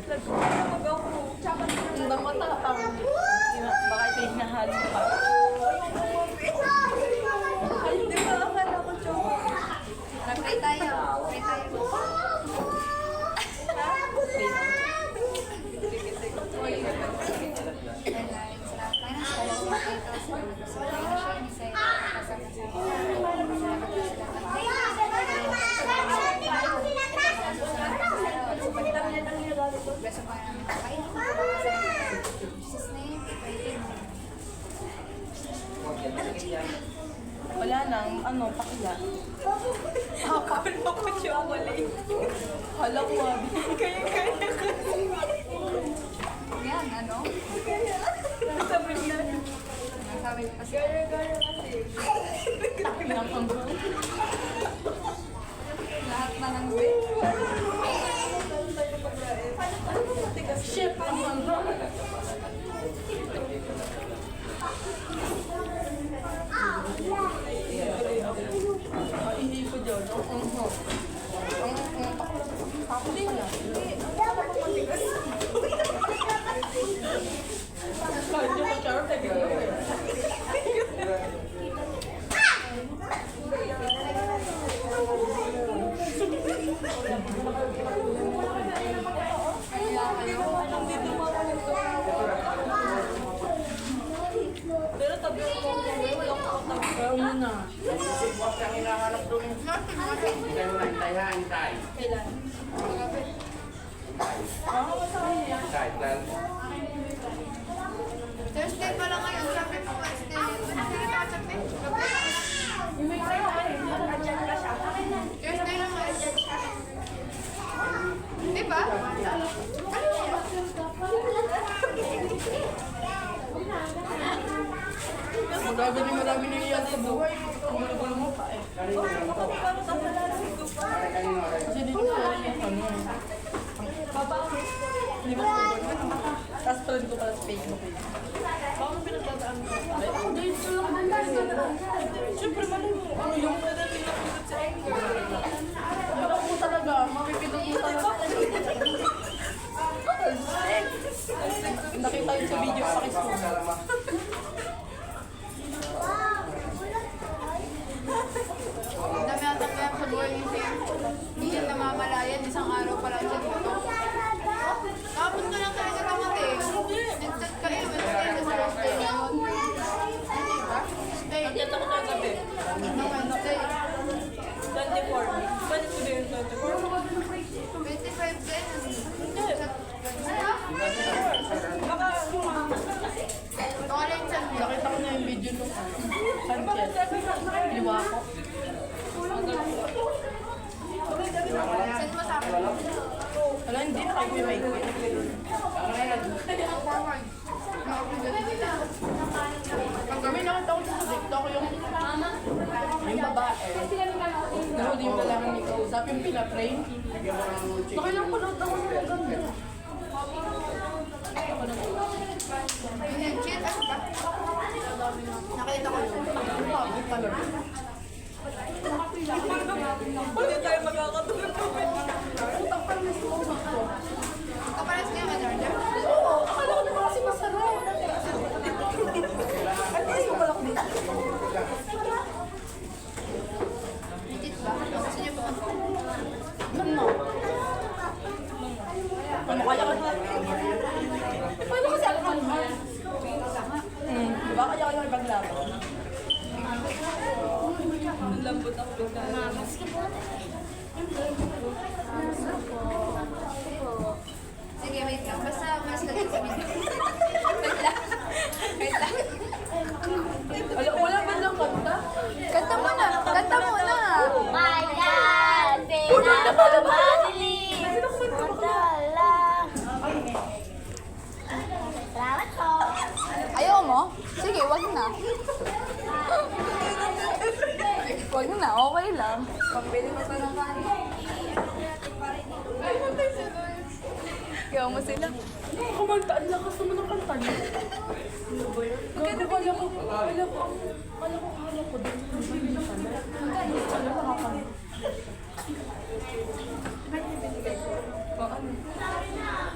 Ang damatapang. Baka ito yung nahalo pa. Ay, di ba akala ko choco? Nag-pray tayo. Pray tayo. Wala nang, pakila. Akala ko chocolate. Kala ko, kaya. Yan, ano? Sabi niya. Nasabi ko kasi. Pinang ang buo. Lahat na ng way. Chef, ang hanggang. Hindi ko dyan. Ako din na. Kanya ko charot eh. Pero tabi ko wala ko tabi. Ano na? Sibwak ang hinahanap doon. Hintay mo na, hintay. Kailan? Hintay, plan. Thursday pa lang ngayon. Sabi ko Wednesday. Wednesday na sabi. Thursday na ngayon. Di ba? Marami na iyan sa buhay. Ang gulo mo pa eh. Kasi dito sa ano. Hindi ba sa tapos friend ko pala sa Facebook eh. Baka pinagdadaan mo. Ay, ako dito lang. Siyempre mali mo. Ano yung pwede pinapindot sa anger? Baka mo talaga. Mapipindot mo talaga. Nakita yun sa video sa Facebook. Dami ata kaya sa buhay ni Tim. Hindi yan namamalayan. Isang araw pa lang siya dito. Tapos ka lang talaga dumating. Nag-chat kayo. Wednesday na Thursday na yun. Stay. Nagkita ko sa gabi. No Wednesday. 24. Pwede ko din 24. 25 din. Online chat niya. Nakita ko na yung video nung Sanchez. Liwa ko. Send mo sa akin. Wala, hindi na kayo may mic. Forward. Pag kami nakita ko sa TikTok yung babae. Nahuli yung kailangan ni kausap yung pina-frame. Nakilang panood ako ng maganda. Yung cheat, ano ba? Nakita ko yun. Ang pagod talaga. Hindi tayo magkakatulog. Utang pa rin sa utak ko. Kapalas niya, Madarja? Oo, akala ko naman kasi masarap. At least wala ko dito. Legit ba? Gusto niyo ba? Ano? Ano kaya ka na? Paano kasi ako manhal? Diba kaya kayo ipaglaro? Ang lambot ako bigla. Sige, wait lang. Basta mas lang sa video. Wait lang. Wait lang. Wala ba lang kanta? Kanta mo na. Kanta mo na. My God, pinapamali. Salamat po. Ayaw mo? Sige, wag na. Wag na, okay lang. Pambili mo pa ng kanin. Ayaw mo sila. Kumanta, ang lakas naman ng kanta niya. Gago, wala ko din. Wala nakakanta.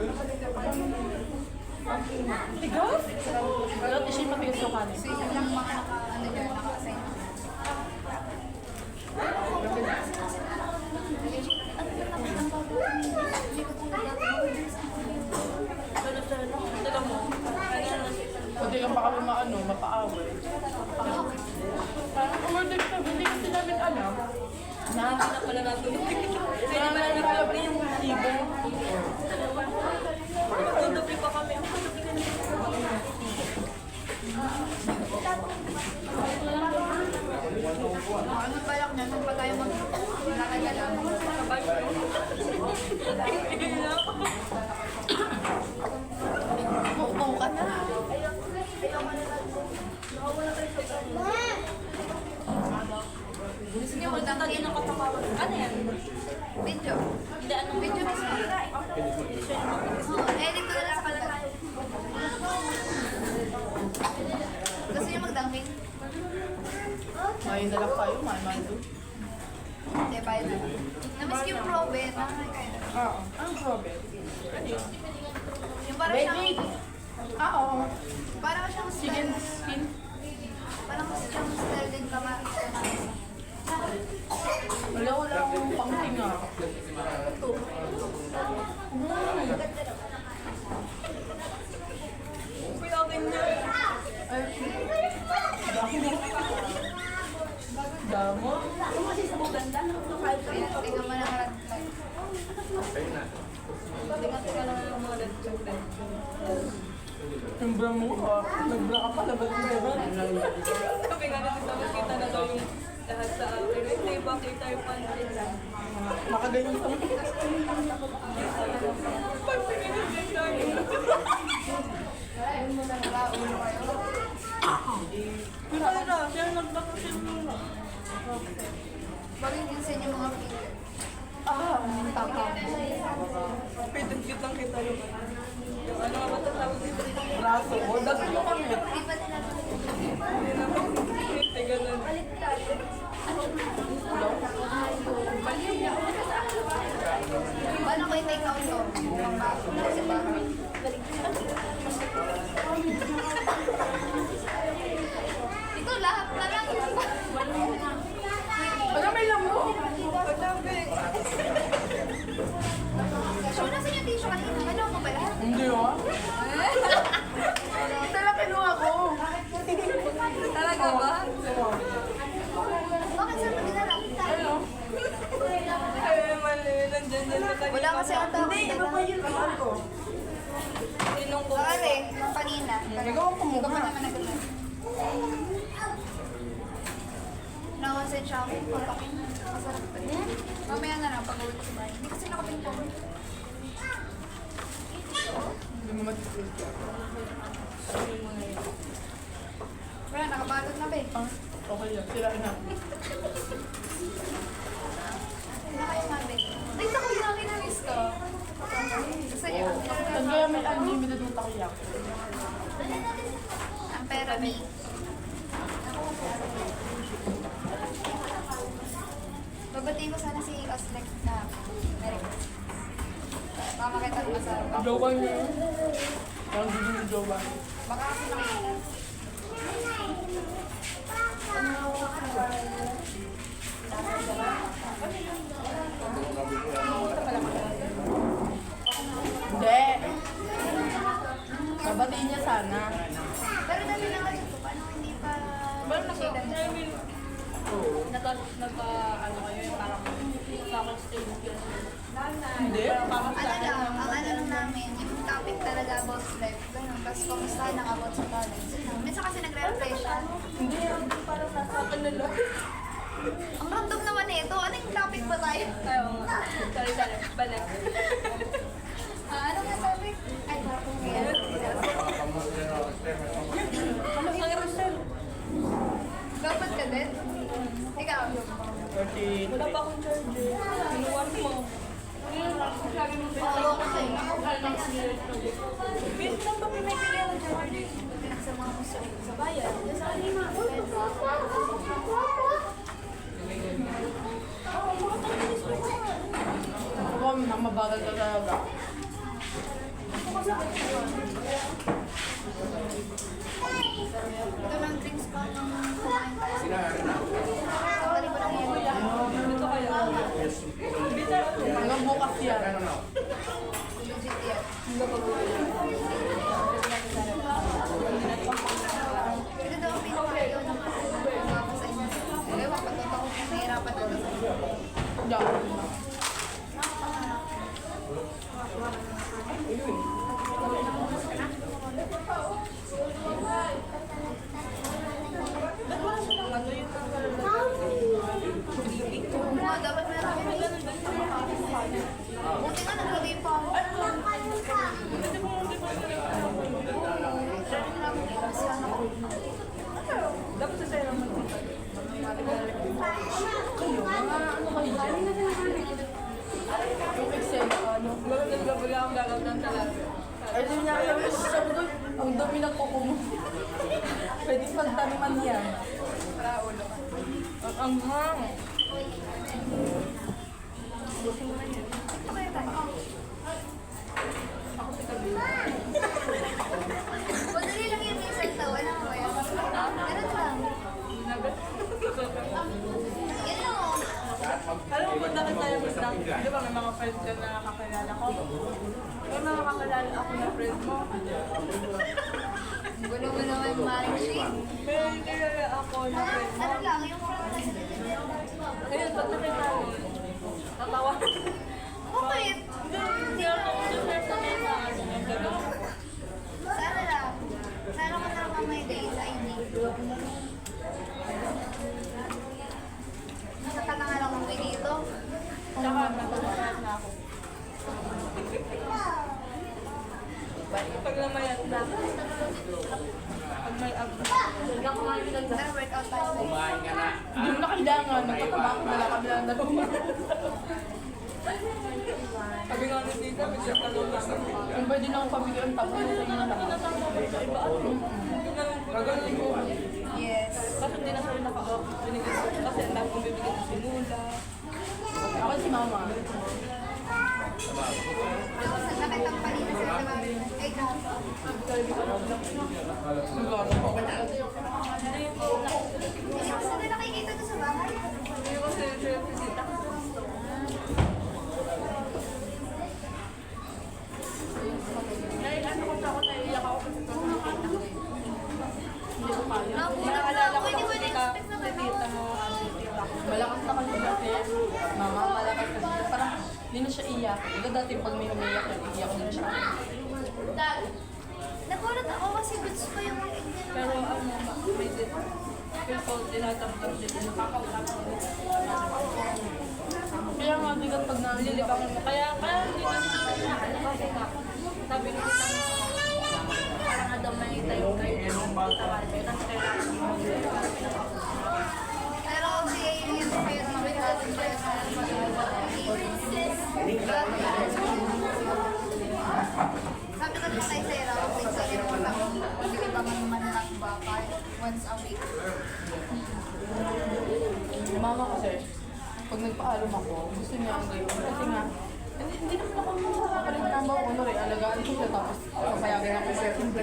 Ano? Tigas? Pero siya matigas yung kanin. So yun lang mga ano dyan, naka-assign. Teka mo. Pwede kang baka maano, mapaaway. Parang umorder ka, hindi kasi namin alam. Nakakita na pala natin. Kaya naman pala yung libo. Tutupi pa kami. Ano balak niya, nung pa tayo mag-nakagala. Oo ka na. Gusto niyo mag-dangkin? Ano yan? Video. Hindi, anong Video mismo. Edit ko na lang pala tayo. Gusto niyo mag-dangkin? May nalang kayo, mando. Hindi, bayad na. Namiss ko yung probe. Oo. Ang probe. Ano yun? Yung parang siyang... Oo. Parang siyang Chicken style. skin. Parang siyang style din kamarin. Wala akong pangtinga. Kuya, ganyan. Ay, damo. Tingnan mo na harap. Tingnan lang ng mga chocolate. Yung bra mo, nagbra ka pa, labat mo diba? Sabi nga natin sa kita na daw yung lahat sa akin. Hindi ba kita yung pansin lang? Makaganyan sa mga. Pagpingin din tayo. Pero na, siya nagbakasyon mo. Bagay din sa inyo mga figure. Tama. Pitag-cute lang kita yung ano nga matatawag dito? Braso. O, daglo kami. Di ba nila? Hindi naman. Hindi ganun. Paano ko i-take out to? Kasi ba? Ito lahat na lang. Wala may lamo. So, nasa yung tissue kanina? Ano mo ba lahat? Hindi ah. Ito lang kinuha ko. Talaga ba? Bakit saan mo dinala? Ano? Ay, mali. Nandyan dyan sa kanina. Wala kasi ang tawag. Hindi, iba pa yun. Ano ko? Sinong ko? Bakit kanina. Nagawa ko Hindi ko pa muna. naman nagala. Nawasan siya ako. Papakin. Masarap pa rin. Mamaya na lang pag-uwi ko sa bahay. Hindi kasi nakapinto. Hindi mo matiprint ka. Wala, nakabalot na ba eh. Ah, okay yan. Sirain na. Ano kayo mabe? Ay, naku, laki na miss ko. Gusto niyo? Kaya may unlimited mo takoyaki. Ang pera ni. Babatiin ko sana si Oslek na Merry Christmas. Baka makita ko masarap. Jowa niyo. Ang gusto ni Jowa. Baka kasi nakita. Hindi. Babatiin niya sana. Pero dati na kasi ito, paano hindi pa... Parang naka-ano kayo yung parang sakot stage yun. Hindi? Parang Ano lang, ang ano lang namin, yung topic talaga about life. Ganun, tapos kumustahan lang about sa college. Minsan kasi nagre-refresh siya. Hindi, parang nasa akin na lang. Ang random naman eh ito. Anong topic ba tayo? Sorry, balik. Ano nga topic? Ay, yan. Ano ang Rosel? Dapat ka din? Ikaw? 13. Wala pa akong charger. Inuwan mo. Oo, ako sa'yo. Bis lang ba pinagpilihan ng charger? Sa mga musulit sa bayan. Sa kanina. Ako, mabagal ka talaga. Ito lang drinks pa ng kumain tayo. Sila rin na. Dali ko lang yun. Ito kaya. Bitter. Hanggang bukas yan. Ano na? Legit yan. Ito daw ang pinakayaw ng mga sa inyo. Ewan ko, totoo. Nahirapan na dito. Diyan. Oo, dapat meron kami ganun dito. Buti nga naglagay pa ako. Dapat sa sa'yo naman. Yung Excel, ano? Bigla akong gagawin ng talaga. Ay, di niya alam yung sabi doon, ang dami ng kuko mo. Pwede pagtaniman yan. Wala ulo. Ang anghang. Madali lang yun yung isang tawa. Alam mo ba yan? Ganun lang. Yan lang oh. Alam mo, punta ka tayo basta. Di ba may mga friends ka na kakilala ko? May mga kakilala ako na friends mo. Gulo mo naman, Maring Shane. May kilala ako na friends mo. Ano lang, yung front Ayun, pag nakita mo, tatawa. Bakit? Hindi ako super sanay sa ano. Sana lang. Sana ko na lang may day sa ID. Nakata na nga lang umuwi dito. Tsaka natatawa na ako. Pag namayat na ako. Pag may abs. Tara, workout tayo. Kumain ka na. Hindi mo na kailangan. Nagtataba ako na lang kami lang dalawa. Sabi nga ni Tita, may siya kalong na. Kung pwede na akong pamigay ang tabo, hindi na lang. Iba ano? Gagaling ko. Yes. Kasi hindi na sa'yo naka-off. Binigay ko. Kasi ang dami kong bibigyan sa sinula. Ako si Mama. Nakita ko kanina sila diba? Ay, hindi ko sila nakikita doon sa bahay. Hindi ko sa'yo bisita. Dahil ano ko ako naiiyak ako kasi pag nakita ko. Hindi ko kaya. Nabulag na ako, hindi ko na-expect na Tita gano'n. mo, tita ko. Malakas na kasi dati. Mama, malakas kasi. Parang hindi na siya iyak. Ito dati pag may umiyak, iyak na siya. Nagulat ako kasi goods pa yung egg niya. Pero ano, may din. Feel ko, tinatamtam din. Kaya nga, bigat pag nalilibangan mo. Kaya hindi na kasi nga, sabi ko parang nga daw may tayo kayo. Tapos kailangan mo. Pero kasi yun kayo namin natin kayo sa sabi ko naman tayo sa Ira, okay, sa Ira ko lang. Sige ba man lang ba kahit once a week. Mama kasi, pag nagpaalam ako, gusto niya ang gayon. Kasi nga, hindi naman ako makakapalit ng mga honor eh. Alagaan ko siya tapos papayagan ako sa